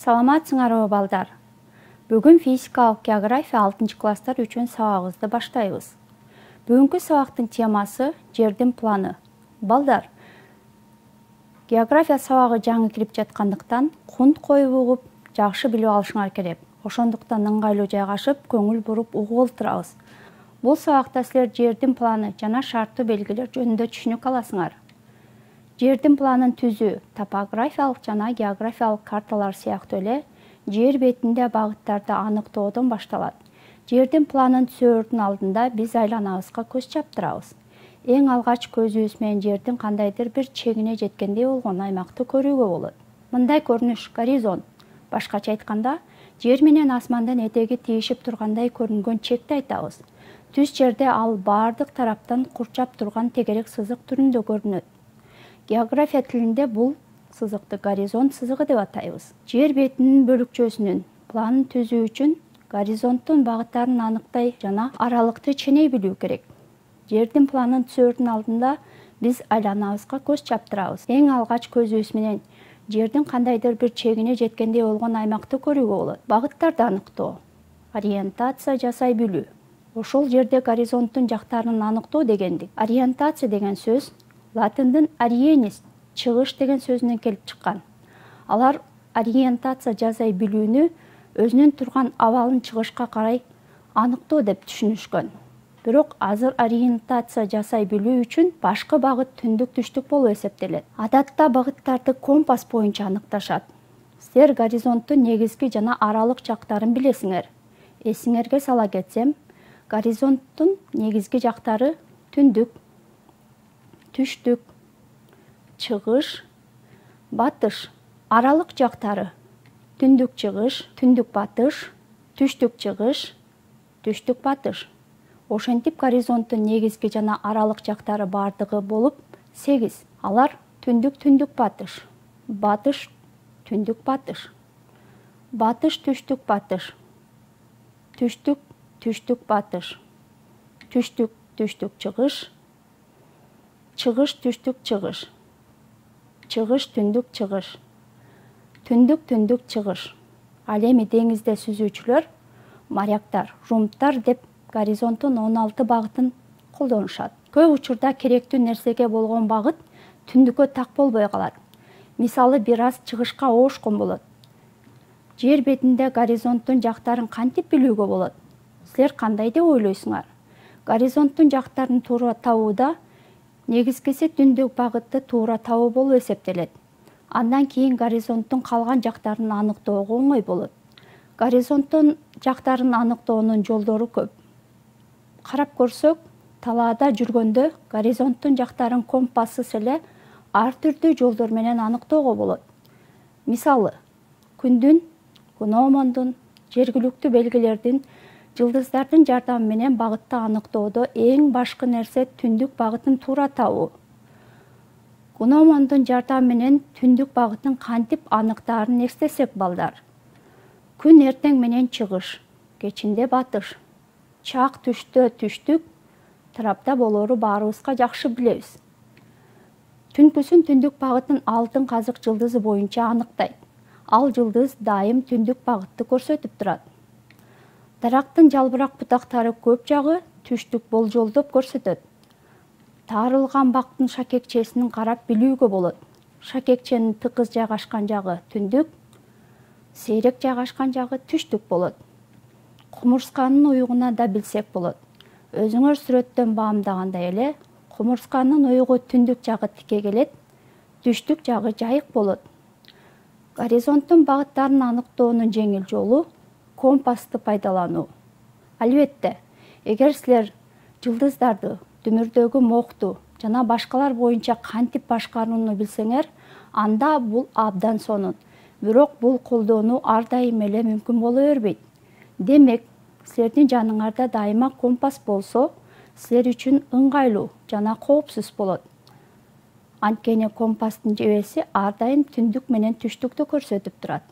Саламатсыңарбы балдар. Бүгүн физикалык география 6 класстар үчүн сабагыбызды баштайбыз. Бүгүнкү сабактын темасы жердин планы. Балдар, география сабагы жаңы кирип жаткандыктан кунт коюп угуп, жакшы билип алышыңар керек. Ошондуктан ыңгайлуу жайгашып, көңүл буруп угуп отурабыз. Бул сабакта силер жердин планы жана шарттуу белгилер жөнүндө түшүнүк аласыңар. Жердин планын түзүү топографиялык жана географиялык карталар сыяктуу эле жер бетинде багыттарды аныктоодон башталат. Жердин планын түзүүрдүн алдында биз айланабызга көз чаптырабыз. Эң алгач көзүбүз менен жердин кандайдыр бир чегине жеткендей болгон аймакты көрүүгө болот. Мындай көрүнүш горизонт. Башкача айтканда, жер менен асмандын этеги тийишип тургандай көрүнгөн чекти айтабыз. Түз жерде ал баардык тараптан курчап турган тегерек сызык түрүндө көрүнөт. География тилинде бул сызыкты горизонт сызыгы деп атайбыз. Жер бетинин бөлүкчөсүнүн планын түзүү үчүн горизонттун багыттарын аныктай жана аралыкты ченей билүү керек. Жердин планын түзүүрдүн алдында биз айланабызга көз чаптырабыз. Эң алгач көзүбүз менен жердин кандайдыр бир чегине жеткендей болгон аймакты көрүүгө болот. Багыттарды аныктоо, ориентация жасай билүү. Ошол жерде горизонттун жактарын аныктоо дегендик. Ориентация деген сөз латындын орienis чыгыш деген сөзүнөн келип чыккан. Алар ориентация жасай билүүнү өзүнүн турган абалын чыгышка карай аныктоо деп түшүнүшкөн. Бирок азыр ориентация жасай билүү үчүн башкы багыт түндүк-түштүк болуп эсептелет. Адатта багыттарды компас боюнча аныкташат. Силер горизонттун негизги жана аралык жактарын билесиңер. Эсиңерге сала кетсем, горизонттун негизги жактары түндүк, түштүк, чыгыш, батыш. Аралык жактары түндүк чыгыш, түндүк батыш, түштүк чыгыш, түштүк батыш. Ошентип горизонттун негизги жана аралык жактары бардыгы болуп 8. Алар түндүк түндүк батыш, батыш түндүк батыш, батыш түштүк батыш, түштүк түштүк батыш, түштүк түштүк чыгыш, чыгыш түштүк чыгыш, чыгыш түндүк чыгыш, түндүк түндүк чыгыш. Ал эми деңизде сүзүүчүлөр, моряктар, румттар деп горизонттун 16 багытын колдонушат. Көп учурда керектүү нерсеге болгон багыт түндүккө так болбой калат. Мисалы бир аз чыгышка оошкон болот. Жер бетинде горизонттун жактарын кантип билүүгө болот? Силер кандай деп ойлойсуңар? Горизонттун жактарын туура табууда негизгиси түндүк багытты туура табуу болуп эсептелет. Андан кийин горизонттун калган жактарын аныктоого оңой болот. Горизонттун жактарын аныктоонун жолдору көп. Карап көрсөк, талаада жүргөндө горизонттун жактарын компассыз эле ар түрдүү жолдор менен аныктоого болот. Мисалы, күндүн, гномондун, жергиликтүү белгилердин, жылдыздардын жардамы менен багытты аныктоодо эң башкы нерсе түндүк багытын туура табуу. Гномондун жардамы менен түндүк багытын кантип аныктаарын эстесек балдар. Күн эртең менен чыгыш, кечинде батыш, чак түштө түштүк, тарапта болоору баарыбызга жакшы билебиз. Түнкүсүн түндүк багытын алтын казык жылдызы боюнча аныктайт. Ал жылдыз дайым түндүк багытты көрсөтүп турат. Дарактын жалбырак бутактары көп жагы түштүк болжолдоп көрсөтөт. Таарылган бактын шакекчесин карап билүүгө болот. Шакекченин тыкыз жайгашкан жагы түндүк, сейрек жайгашкан жагы түштүк болот. Кумурсканын уюгуна да билсек болот. Өзүңөр сүрөттөн баамдагандай эле, кумурсканын уюгу түндүк жагы тике келет, түштүк жагы жайык болот. Горизонттун багыттарын аныктоонун жеңил жолу компасты пайдалануу. Албетте, эгер силер жылдыздарды, дүмүрдөгү мокту жана башкалар боюнча кантип башкарууну билсеңер, анда бул абдан сонун. Бирок бул колдонуу ар дайым эле мүмкүн боло бербейт. Демек, силердин жаныңарда дайыма компас болсо, силер үчүн ыңгайлуу жана коопсуз болот. Анткени компастын жебеси ар дайым түндүк менен түштүктү көрсөтүп турат.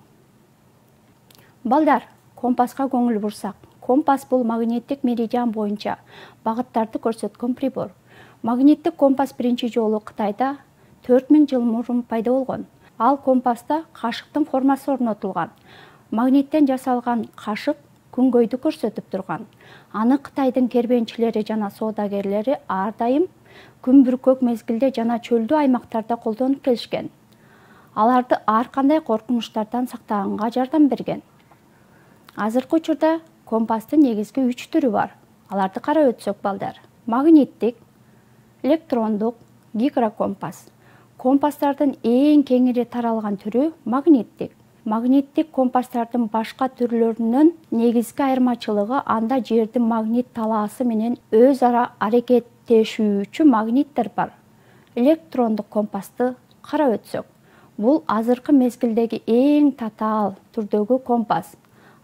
Балдар, компаска көңүл бурсак, компас бул магниттик меридиан боюнча багыттарды көрсөткөн прибор. Магниттик компас биринчи жолу Кытайда 4000 жыл мурун пайда болгон. Ал компаста кашыктын формасы орнотулган. Магниттен жасалган кашык күнгөйдү көрсөтүп турган. Аны Кытайдын кербенчилери жана соодагерлери ар дайым күн бүркөк мезгилде жана чөлдүү аймактарда колдонуп келишкен. Аларды ар кандай коркунучтардан сактаганга жардам берген. Азыркы учурда компастын негизги 3 түрү бар. Аларды карап өтсөк балдар. Магниттик, электрондук, гидрокомпас. Компастардын эң кеңири таралган түрү магниттик. Магниттик компастардын башка түрлөрүнөн негизги айырмачылыгы анда жердин магнит талаасы менен өз ара аракеттешүүчү магниттер бар. Электрондук компасты карап өтсөк, бул азыркы мезгилдеги эң татаал түрдөгү компас.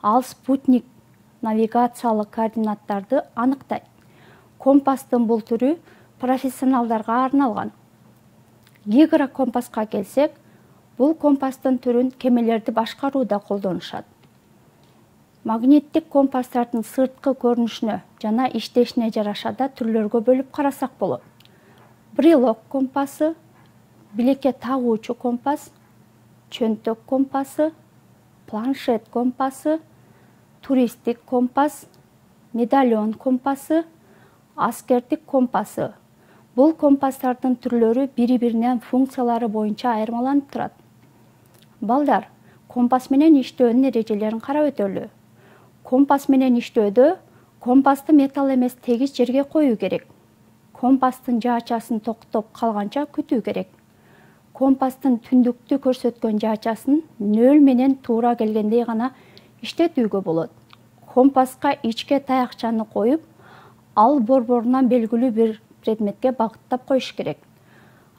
Ал спутник навигациялык координаттарды аныктайт. Компастын бул түрү профессионалдарга арналган. Гидрокомпаска келсек, бул компастын түрүн кемелерди башкарууда колдонушат. Магниттик компастардын сырткы көрүнүшүнө жана иштешине жараша да түрлөргө бөлүп карасак болот. Брелок компасы, билекке тагуучу компас, чөнтөк компасы, планшет компасы, туристтик компас, медальон компасы, аскердик компасы. Бул компастардын түрлөрү бири-биринен функциялары боюнча айырмаланып турат. Балдар, компас менен иштөөнүн эрежелерин карап өтөлү. Компас менен иштөөдө компасты металл эмес тегиз жерге коюу керек. Компастын жаачасын токтоп калганча күтүү керек. Компастын түндүктү көрсөткөн жаачасын 0 менен туура келгендей гана иштетүүгө болот. Компаска ичке таякчаны коюп, ал борборунан белгилүү бир предметке багыттап коюш керек.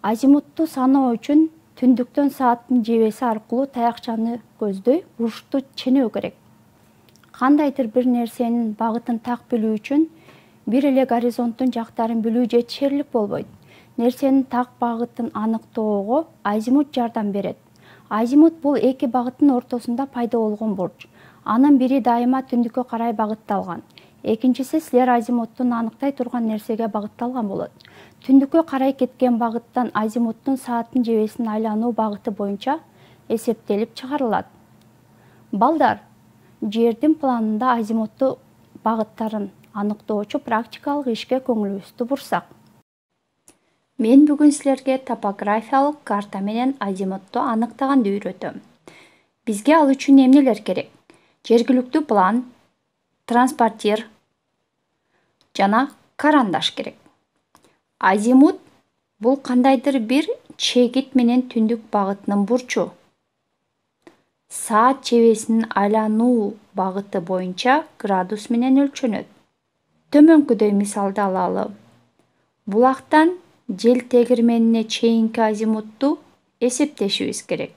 Азимутту саноо үчүн түндүктөн сааттын жебеси аркылуу таякчаны көздөй бурушту ченөө керек. Кандайдыр бир нерсенин багытын так билүү үчүн бир эле горизонттун жактарын билүү жетишерлик болбойт. Нерсенин так багытын аныктоого азимут жардам берет. Азимут бул эки багыттын ортосунда пайда болгон бурч. Анын бири дайыма түндүккө карай багытталган. Экинчиси силер азимуттун аныктай турган нерсеге багытталган болот. Түндүккө карай кеткен багыттан азимуттун сааттын жебесин айлануу багыты боюнча эсептелип чыгарылат. Балдар, жердин планында азимутту багыттарын аныктоочу практикалык ишке көңүлүбүздү бурсак. Мен бүгүн силерге топографиялык карта менен азимутту аныктаганды үйрөтөм. Бизге ал үчүн эмнелер керек? Жергиликтүү план, транспортир жана карандаш керек. Азимут бул кандайдыр бир чегит менен түндүк багытынын бурчу. Саат жебесинин айлануу багыты боюнча градус менен өлчөнөт. Төмөнкүдөй мисалды алалы. Булактан жел тегирменине чейинки азимутту эсептешибиз керек.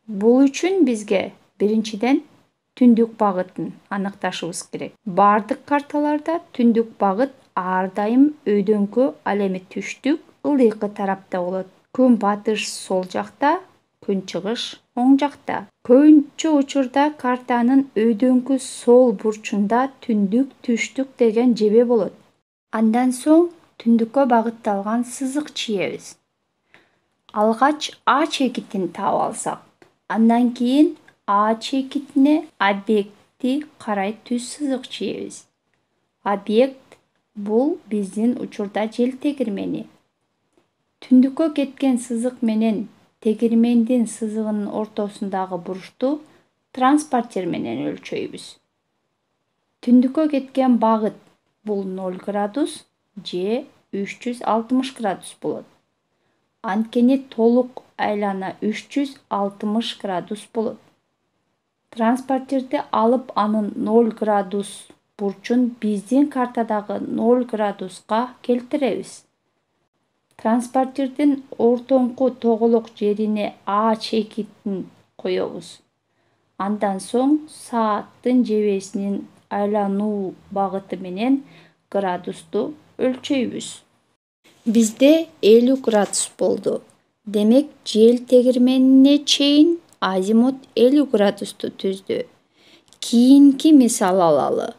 Бул үчүн бизге биринчиден түндүк багытын аныкташыбыз керек. Бардык карталарда түндүк багыт ар дайым өйдөңкү, ал эми түштүк ылдыйкы тарапта болот. Күн батыш сол жакта, күн чыгыш оң жакта. Көбүнчө учурда картанын өйдөңкү сол бурчунда түндүк, түштүк деген жебе болот. Андан соң түндүккө багытталган сызык чийебиз. Алгач А чекитин таап алсак, андан кийин А чекитине объектти карай түз сызык чийебиз. Объект бул биздин учурда жел тегирмени. Түндүккө кеткен сызык менен тегирмендин сызыгынын ортосундагы бурушту транспортир менен өлчөйбүз. Түндүккө кеткен багыт бул 0 градус же 360 градус болот. Анткени толук айлана 360 градус болот. Транспортирди алып анын 0 градус бурчун биздин картадагы 0 градуска келтиребиз. Транспортирдин ортоңку тоголок жерине А чекитин коебуз. Андан соң сааттын жебесинин айлануу багыты менен градусту өлчөйбүз. Бизде 50 градус болду. Демек жел тегирменине чейин азимут 50 градусту түздү. Кийинки мисал алалы.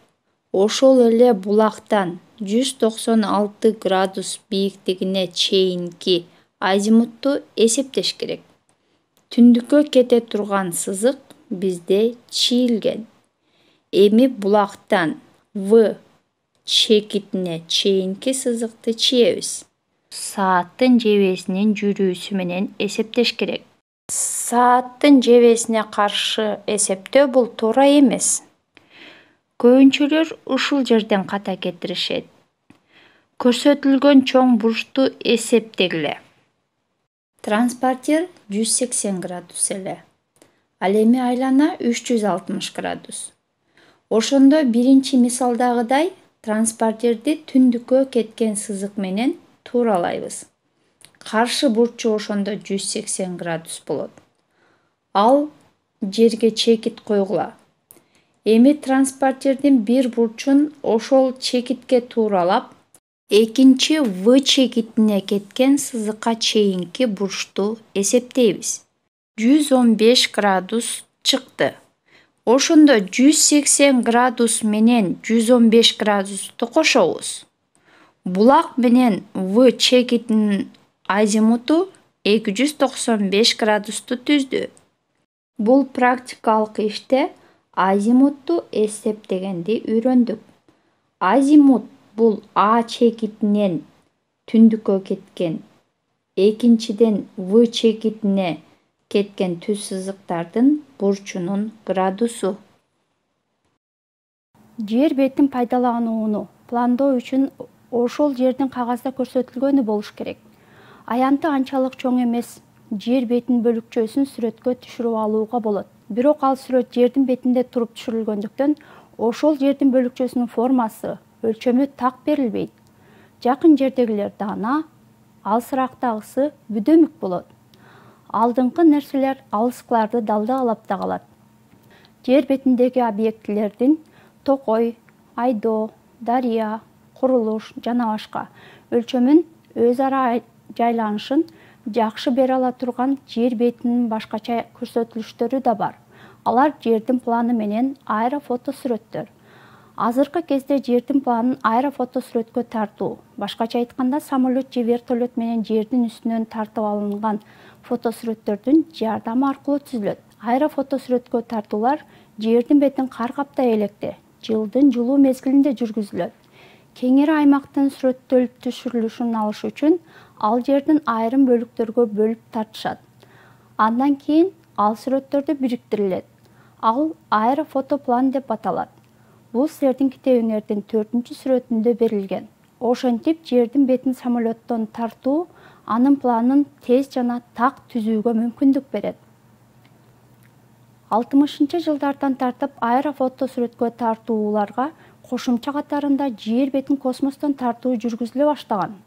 Ошол эле булактан 196 градус бийиктигине чейинки азимутту эсептеш керек. түндүккө кете турган сызык бизде чийилген. Эми булактан В чекитине чейинки сызыкты чийебиз. Сааттын жебесинин жүрүүсү менен эсептеш керек. Сааттын жебесине каршы эсептөө бул туура эмес. Көбүнчөлөр ушул жерден ката кетиришет. Көрсөтүлгөн чоң бурчту эсептегиле. Транспортир 180 градус эле. Ал эми айлана 360 градус. Ошондо биринчи мисалдагыдай транспортирди түндүккө кеткен сызык менен тууралайбыз. Каршы бурчу ошондо 180 градус болот. Ал жерге чекит койгула. Эми транспортирдин бир бурчун ошол чекитке тууралап, экинчи В чекитине кеткен сызыкка чейинки бурчту эсептейбиз. 115 градус чыкты. Ошондо 180 градус менен 115 градусту кошобуз. Булак менен В чекитинин азимуту 295 градусту түздү. Бул практикалык иште азимутту эсептегенди үйрөндүк. Азимут бул А чекитинен түндүккө кеткен, экинчиден В чекитине кеткен түз сызыктардын бурчунун градусу. Жер бетин пайдаланууну пландоо үчүн ошол жердин кагазда көрсөтүлгөнү болуш керек. Аянты анчалык чоң эмес. Жер бетинин бөлүкчөсүн сүрөткө түшүрүп алууга болот. Бирок ал сүрөт жердин бетинде туруп түшүрүлгөндүктөн, ошол жердин бөлүкчөсүнүн формасы, өлчөмү так берилбейт. Жакын жердегилер даана, алысырактагысы бүдөмүк болот. Алдыңкы нерселер алыскыларды далдаалап да калат. Жер бетиндеги объектилердин токой, айдоо, дарыя, курулуш жана башка өлчөмүн өз ара жайланышын жакшы бере ала турган жер бетинин башкача көрсөтүлүштөрү да бар. Алар жердин планы менен аэрофотосүрөттөр. Азыркы кезде жердин планын аэрофотосүрөткө тартуу, башкача айтканда самолет же вертолет менен жердин үстүнөн тартып алынган фотосүрөттөрдүн жардамы аркылуу түзүлөт. Аэрофотосүрөткө тартуулар жердин бетин кар каптай электе, жылдын жылуу мезгилинде жүргүзүлөт. Кеңири аймактын сүрөттөлүп түшүрүлүшүн алыш үчүн ал жердин айрым бөлүктөргө бөлүп тартышат. Андан кийин ал сүрөттөрдө бириктирилет. Ал аэрофотоплан деп аталат. Бул силердин китебиңердин 4-сүрөтүндө берилген. Ошентип жердин бетин самолеттон тартуу анын планын тез жана так түзүүгө мүмкүндүк берет. 60-жылдардан тартып аэрофотосүрөткө тартууларга кошумча катарында жер бетин космостон тартуу жүргүзүлө баштаган.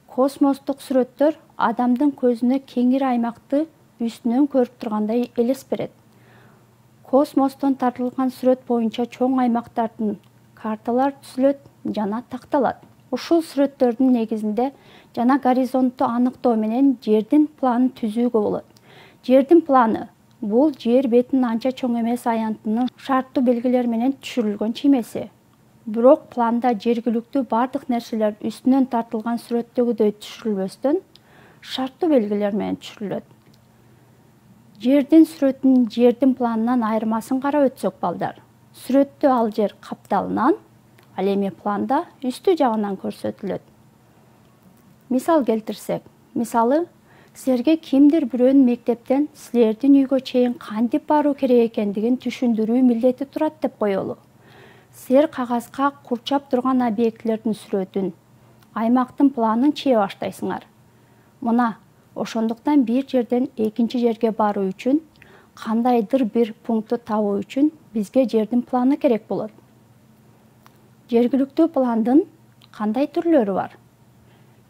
Космостук сүрөттөр адамдын көзүнө кеңири аймакты үстүнөн көрүп тургандай элес берет. Космостон тартылган сүрөт боюнча чоң аймактардын карталар түзүлөт жана такталат. Ушул сүрөттөрдүн негизинде жана горизонтту аныктоо менен жердин планын түзүүгө болот. Жердин планы бул жер бетинин анча чоң эмес аянтынын шарттуу белгилер менен түшүрүлгөн чиймеси. Бирок планда жергиликтүү бардык нерселер үстүнөн тартылган сүрөттөгүдөй түшүрүлбөстөн, шарттуу белгилер менен түшүрүлөт. Жердин сүрөтүнүн жердин планынан айырмасын карап өтсөк балдар. Сүрөттө ал жер капталынан, ал эми планда үстү жагынан көрсөтүлөт. Мисал келтирсек, мисалы, силерге кимдир бирөөнүн мектептен силердин үйгө чейин кантип баруу керек экендигин түшүндүрүү милдети турат деп коелу. Силер кагазга курчап турган объектилердин сүрөтүн, аймактын планын чие баштайсыңар. Мына, ошондуктан бир жерден экинчи жерге баруу үчүн, кандайдыр бир пунктты табуу үчүн бизге жердин планы керек болот. Жергиликтүү пландын кандай түрлөрү бар?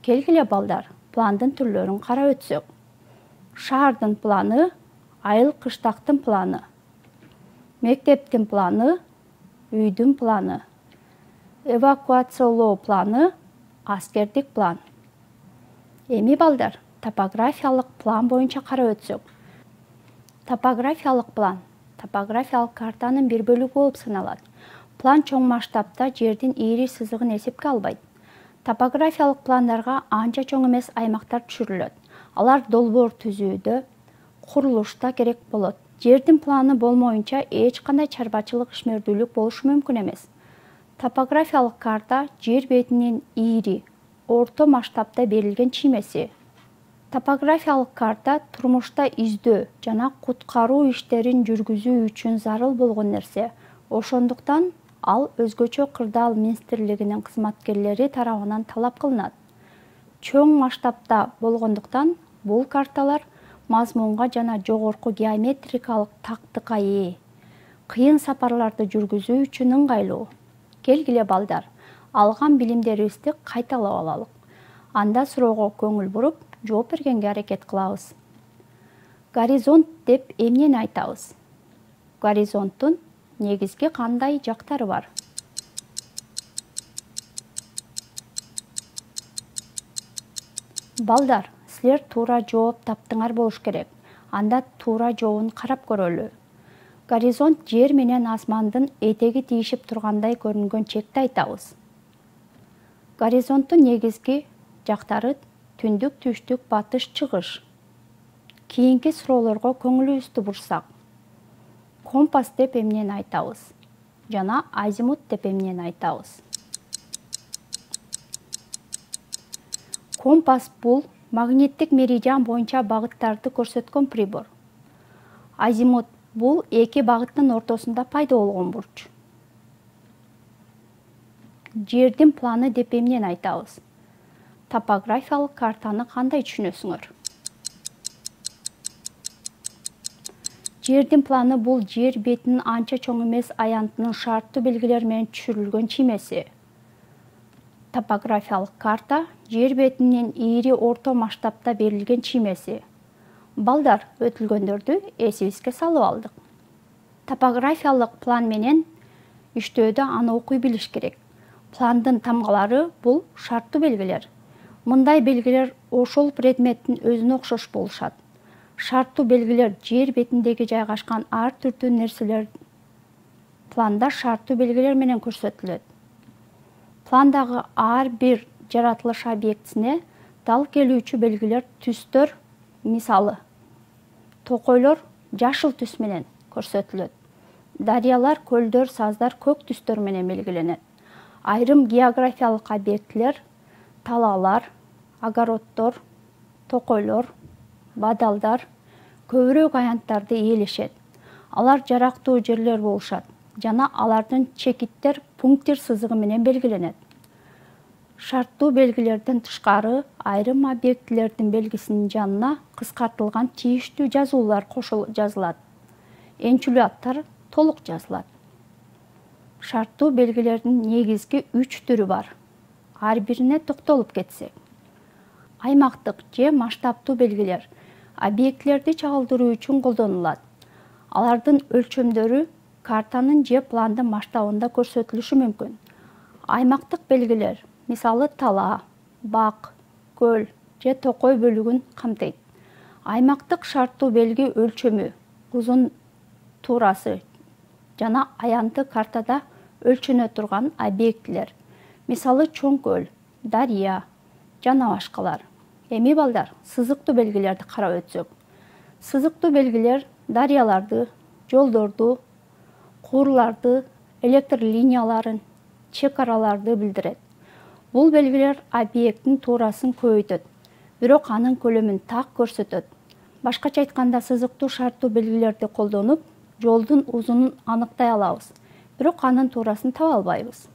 Келгиле балдар, пландын түрлөрүн карап өтсөк. Шаардын планы, айыл кыштактын планы, мектептин планы, үйдүн планы, эвакуациялоо планы, аскердик план. Эми балдар, топографиялык план боюнча карап өтсөк. Топографиялык план топографиялык картанын бир бөлүгү болуп саналат. План чоң масштабта жердин ири сызыгын эсепке албайт. Топографиялык пландарга анча чоң эмес аймактар түшүрүлөт. Алар долбоор түзүүдө, курулушта керек болот. Жердин планы болмоюнча эч кандай чарбачылык ишмердүүлүк болушу мүмкүн эмес. Топографиялык карта жер бетинин ийри, орто масштабта берилген чиймеси. Топографиялык карта турмушта издөө жана куткаруу иштерин жүргүзүү үчүн зарыл болгон нерсе. Ошондуктан ал өзгөчө кырдаал министрлигинин кызматкерлери тарабынан талап кылынат. Чоң масштабта болгондуктан бул карталар мазмунга жана жогорку геометрикалык тактыкка ээ. Кыйын сапарларды жүргүзүү үчүн ыңгайлуу. Келгиле балдар, алган билимдерибизди кайталап алалык. Анда суроого көңүл буруп, жооп бергенге аракет кылабыз. Горизонт деп эмнени айтабыз? Горизонттун негизги кандай жактары бар? Балдар, силер туура жооп таптыңар болуш керек. Анда туура жообун карап көрөлү. Горизонт жер менен асмандын этеги тийишип тургандай көрүнгөн чекти айтабыз. Горизонттун негизги жактары түндүк, түштүк, батыш, чыгыш. Кийинки суроолорго көңүлүбүздү бурсак, компас деп эмнени айтабыз? Жана азимут деп эмнени айтабыз? Компас бул магниттик меридиан боюнча багыттарды көрсөткөн прибор. Азимут бул эки багыттын ортосунда пайда болгон бурч. Жердин планы деп эмнени айтабыз? Топографиялык картаны кандай түшүнөсүңөр? Жердин планы бул жер бетинин анча чоң эмес аянтынын шарттуу белгилер менен түшүрүлгөн чиймеси. Топографиялык карта жер бетинин ийри орто масштабта берилген чиймеси. Балдар, өтүлгөндөрдү эсибизге салып алдык. Топографиялык план менен иштөөдө аны окуй билиш керек. Пландын тамгалары бул шарттуу белгилер. Мындай белгилер ошол предметтин өзүнө окшош болушат. Шарттуу белгилер жер бетиндеги жайгашкан ар түрдүү нерселер планда шарттуу белгилер менен көрсөтүлөт. Пландагы ар бир жаратылыш объектисине дал келүүчү белгилер түстөр, мисалы, токойлор жашыл түс менен көрсөтүлөт. Дарыялар, көлдөр, саздар көк түстөр менен белгиленет. Айрым географиялык объектилер, талаалар, огороддор, токойлор, бадалдар көбүрөөк аянттарды ээлешет. Алар жарактуу жерлер болушат жана алардын чекиттер пунктир сызыгы менен белгиленет. Шарттуу белгилерден тышкары айрым объектилердин белгисинин жанына кыскартылган тийиштүү жазуулар кошулуп жазылат. Энчүлүү аттар толук жазылат. Шарттуу белгилердин негизги 3 түрү бар. Ар бирине токтолуп кетсек. Аймактык же масштабтуу белгилер объектилерди чагылдыруу үчүн колдонулат. Алардын өлчөмдөрү картанын же пландын масштабында көрсөтүлүшү мүмкүн. Аймактык белгилер, мисалы тала, бак, көл же токой бөлүгүн камтыйт. Аймактык шарттуу белги өлчөмү, узун туурасы жана аянты картада өлчөнө турган объектилер, мисалы чоң көл, дарыя жана башкалар. Эми балдар, сызыктуу белгилерди карап өтсөк. Сызыктуу белгилер дарыяларды, жолдорду, куурларды, электр линияларын, чек араларды билдирет. Бул белгилер объекттин туурасын көбөйтөт, бирок анын көлөмүн так көрсөтөт. Башкача айтканда, сызыктуу шарттуу белгилерди колдонуп, жолдун узунун аныктай алабыз, бирок анын туурасын таба албайбыз.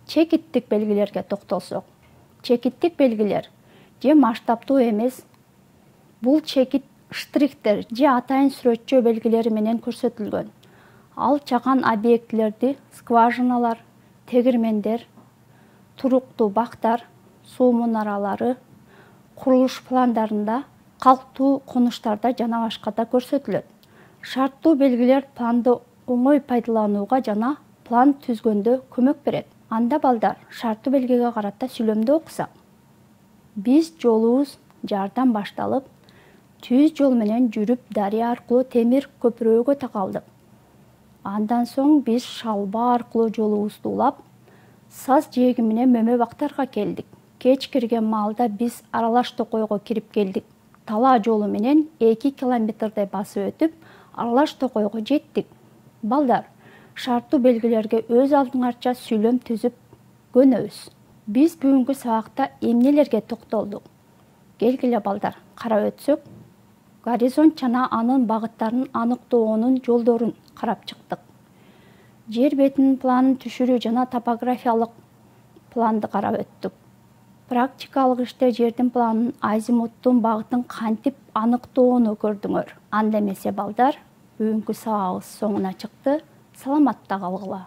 Чекиттик белгилерге токтолсок. Чекиттик белгилер же масштабтуу эмес, бул чекит штрихтер же атайын сүрөтчө белгилери менен көрсөтүлгөн. Ал чаган объектилерди скважиналар, тегирмендер, туруктуу бактар, суу мунаралары, курулуш пландарында, калктуу конуштарда жана башкада көрсөтүлөт. Шарттуу белгилер планды оңой пайдаланууга жана план түзгөндө көмөк берет. Анда балдар, шарттуу белгиге карата сүйлөмдү окусак. Биз жолубуз жардан башталып, түз жол менен жүрүп дарыя аркылуу темир көпүрөгө такалдык. Андан соң биз шалба аркылуу жолубузду улап, саз жээги менен мөмө бактарга келдик. Кеч кирген маалда биз аралаш токойго кирип келдик. талаа жолу менен 2 километрдей басып өтүп, аралаш токойго жеттик. Балдар, шарттуу белгилерге өз алдыңарча сүйлөм түзүп көнөбүз. Биз бүгүнкү сабакта эмнелерге токтолдук? Келгиле балдар, карап өтсөк, горизонт жана анын багыттарын аныктоонун жолдорун карап чыктык. Жер бетинин планын түшүрүү жана топографиялык планды карап өттүк. Практикалык иште жердин планын, азимуттун багытын кантип аныктоону көрдүңөр. Анда эмесе балдар, бүгүнкү сабагыбыз соңуна чыкты. Саламатта калгыла.